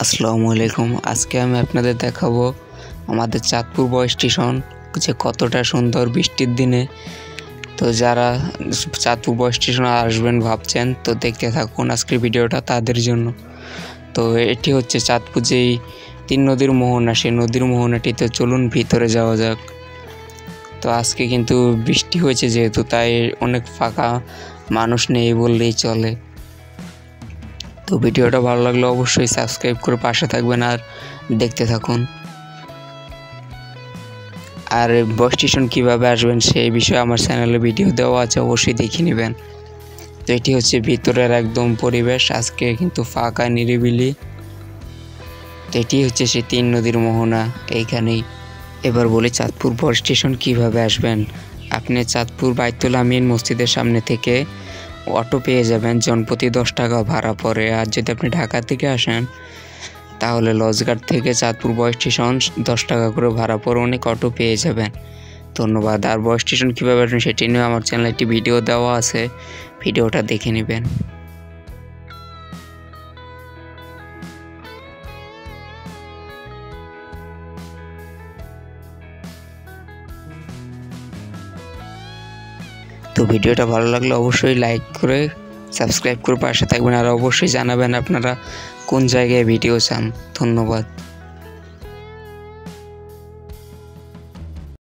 আসসালামু আলাইকুম। আজকে আমি আপনাদের দেখাবো আমাদের চাঁদপুর বয় স্টেশন যে কতটা সুন্দর বৃষ্টির দিনে। তো যারা চাঁদপুর বয় স্টেশনে আসবেন ভাবছেন, তো দেখতে থাকুন আজকের ভিডিওটা তাদের জন্য। তো এটি হচ্ছে চাঁদপুর যেই তিন নদীর মোহনা, সেই নদীর মোহনাটিতে চলুন ভিতরে যাওয়া যাক। তো আজকে কিন্তু বৃষ্টি হয়েছে যেহেতু, তাই অনেক ফাঁকা, মানুষ নেই বললেই চলে। তো ভিডিওটা ভালো লাগলে অবশ্যই সাবস্ক্রাইব করে পাশে থাকবেন আর দেখতে থাকুন। আর বয় স্টেশন কীভাবে আসবেন সেই বিষয়ে আমার চ্যানেলে ভিডিও দেওয়া আছে, অবশ্যই দেখে নেবেন। তো এটি হচ্ছে ভিতরের একদম পরিবেশ, আজকে কিন্তু ফাঁকা নিরিবিলি। তো এটি হচ্ছে সেই তিন নদীর মোহনা এইখানেই। এবার বলি চাঁদপুর বয় স্টেশন কীভাবে আসবেন। আপনি চাঁদপুর বাইতুল আমিন মসজিদের সামনে থেকে অটো পেয়ে যাবেন, জনপ্রতি 10 টাকা ভাড়া পড়ে। আর যদি আপনি ঢাকা থেকে আসেন তাহলে লজঘাট থেকে চাঁদপুর বয় স্টেশন 10 টাকা করে ভাড়া পড়ে, অনেক অটো পেয়ে যাবেন। ধন্যবাদ। আর বয় স্টেশন কীভাবে আসবেন সেটি নিয়ে আমার চ্যানেলে একটি ভিডিও দেওয়া আছে, ভিডিওটা দেখে নেবেন। তো ভিডিওটা ভালো লাগলে অবশ্যই লাইক করে সাবস্ক্রাইব করে পাশে থাকবেন, আর অবশ্যই জানাবেন আপনারা কোন জায়গায় ভিডিও চান। ধন্যবাদ।